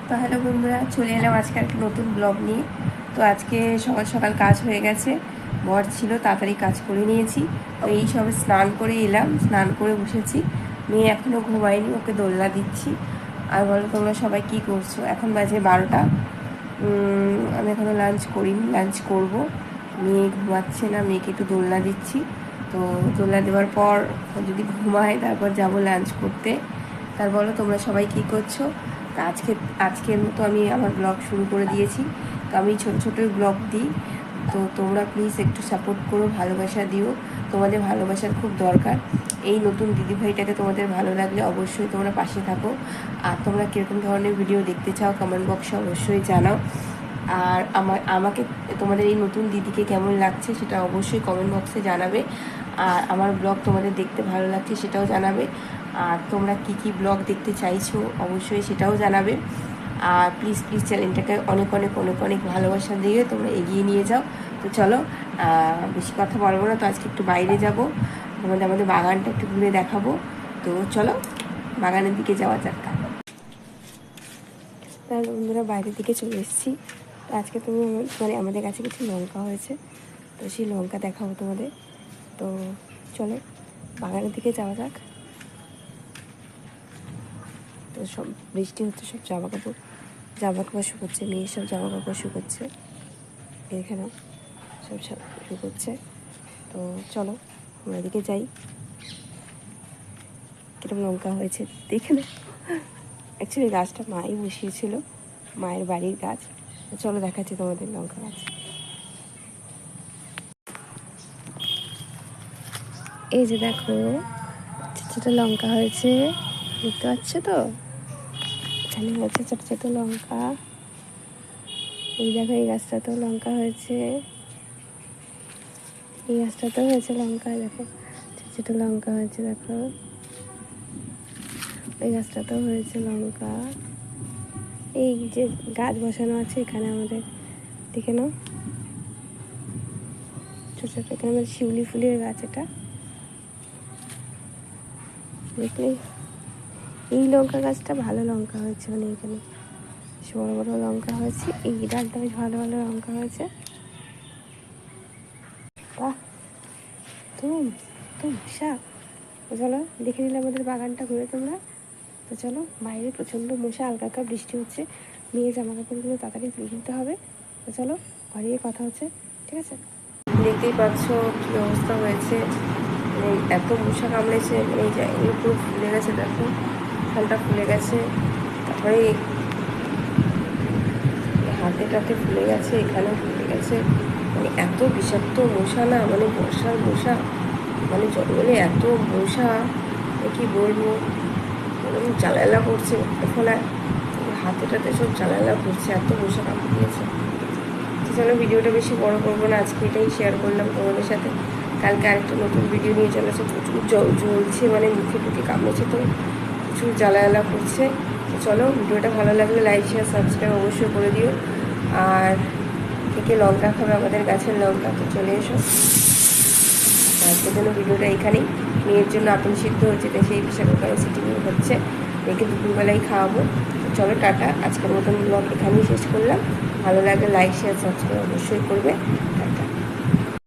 তো হ্যালো বন্ধুরা, চলে এলাম আজকে একটা নতুন ব্লগ নিয়ে। তো আজকে সকাল সকাল কাজ হয়ে গেছে, বর ছিল, তাড়াতাড়ি কাজ করে নিয়েছি। তো এই সবে স্নান করে এলাম, স্নান করে বসেছি। মেয়ে এখনও ঘুমায়নি, ওকে দোলনা দিচ্ছি। আর বলো তোমরা সবাই কী করছো? এখন বাজে 12টা। আমি এখনও লাঞ্চ করিনি, লাঞ্চ করব। মেয়ে ঘুমাচ্ছে না, মেয়েকে একটু দোলনা দিচ্ছি। তো দোলনা দেওয়ার পর যদি ঘুমায় তারপর যাব লাঞ্চ করতে। তার বলো তোমরা সবাই কী করছো? তা আজকের মতো আমি আমার ব্লগ শুরু করে দিয়েছি। তো আমি ছোটো ছোটোই ব্লগ দিই, তো তোমরা প্লিজ একটু সাপোর্ট করো, ভালোবাসা দিও। তোমাদের ভালোবাসার খুব দরকার। এই নতুন দিদিভাইটাকে তোমাদের ভালো লাগলে অবশ্যই তোমরা পাশে থাকো। আর তোমরা কীরকম ধরনের ভিডিও দেখতে চাও কমেন্ট বক্সে অবশ্যই জানাও। আর আমাকে তোমাদের এই নতুন দিদিকে কেমন লাগছে সেটা অবশ্যই কমেন্ট বক্সে জানাবে। আর আমার ব্লগ তোমাদের দেখতে ভালো লাগছে সেটাও জানাবে। আর তোমরা কি কি ব্লগ দেখতে চাইছো অবশ্যই সেটাও জানাবে। আর প্লিজ প্লিজ চ্যানেলটাকে অনেক অনেক অনেক অনেক ভালোবাসা দিয়ে তোমরা এগিয়ে নিয়ে যাও। তো চলো, বেশি কথা বলবো না। তো আজকে একটু বাইরে যাব, আমাদের বাগানটা একটু ঘুরে দেখাবো। তো চলো বাগানের দিকে যাওয়া যাক। তাহলে বন্ধুরা বাইরের দিকে চলে এসেছি। তো আজকে তুমি আমাদের কাছে কিছু লঙ্কা হয়েছে, তো সেই লঙ্কা দেখাবো তোমাদের। তো চলো বাগানের দিকে যাওয়া যাক। তো সব বৃষ্টি হচ্ছে, সব জামা কাপড় শুকোচ্ছে, মেয়ের সব জামা কাপড় শুকোচ্ছে এখানে, সব শুকোচ্ছে। তো চলো আমরা এদিকে যাই। কিরকম লঙ্কা হয়েছে দেখে না। অ্যাকচুয়ালি গাছটা মাই বসিয়েছিল, মায়ের বাড়ির গাছ। তো চলো দেখাচ্ছি তোমাদের লঙ্কা গাছ। এই যে দেখো, ছোটো ছোটো লঙ্কা হয়েছে, দেখতে পাচ্ছ তো? এখানে হয়েছে ছোটো ছোটো লঙ্কা। এই দেখো, এই গাছটাতেও লঙ্কা হয়েছে, এই গাছটাতেও হয়েছে লঙ্কা। দেখো ছোটো ছোটো লঙ্কা হয়েছে, দেখো এই গাছটাতেও হয়েছে লঙ্কা। এই যে গাছ বসানো আছে এখানে আমাদের, দেখে নাও, ছোটো ছোটো। এখানে আমাদের শিউলি ফুলের গাছ, এটা দেখলে। এই লঙ্কা গাছটা ভালো লঙ্কা হয়েছে, মানে এখানে বড় বড় লঙ্কা হয়েছে। এই ডালটা বেশ ভালো ভালো লঙ্কা হয়েছে। বাহ, তো মশা। তো চলো দেখে নিলে আমাদের বাগানটা ঘুরে তোমরা। তো চলো, বাইরে প্রচণ্ড মশা, হালকা বৃষ্টি হচ্ছে, মেয়ে জামা কাপড়গুলো তাড়াতাড়ি তুলে দিতে হবে। তো চলো ঘরে গিয়ে কথা হচ্ছে, ঠিক আছে? দেখতেই পাচ্ছ কী অবস্থা হয়েছে, এত মশা কামড়েছে। এই যে এগুলো পুরো ফুলে গেছে, দেখো ফলটা ফুলে গেছে। তারপরে হাতে টাতে ফুলে গেছে, এখানেও ফুলে গেছে। মানে এত বিষাক্ত মশা না, মানে বর্ষার মশা, মানে জঙ্গলে এত মশা কি বলবো। এরকম জ্বালালা করছে ফলায়, হাতে টাতে সব জ্বালালা করছে, এত মশা কামড়ে দিয়েছে। তো চলো ভিডিওটা বেশি বড় করবো না, আজকে এটাই শেয়ার করলাম তোমাদের সাথে। কালকে আরেকটা নতুন ভিডিও নিয়ে চলেছে। প্রচুর জ্বলছে, মানে মুখে টুকে কামড়েছে, তো প্রচুর জ্বালালা করছে। তো চলো ভিডিওটা ভালো লাগলে লাইক শেয়ার সাবস্ক্রাইব অবশ্যই করে দিও। আর থেকে লঙ্কা খাবে, আমাদের গাছের লঙ্কা, তো চলে এসো। আজকের জন্য ভিডিওটা এখানেই। মেয়ের জন্য আপেল সিদ্ধ হচ্ছে, তাই সেই বিশাল সিটিং হচ্ছে, মেয়েকে দুপুরবেলায় খাওয়াবো। তো চলো টাটা, আজকের মতন ব্লগ এখানেই শেষ করলাম। ভালো লাগলে লাইক শেয়ার সাবস্ক্রাইব অবশ্যই করবে।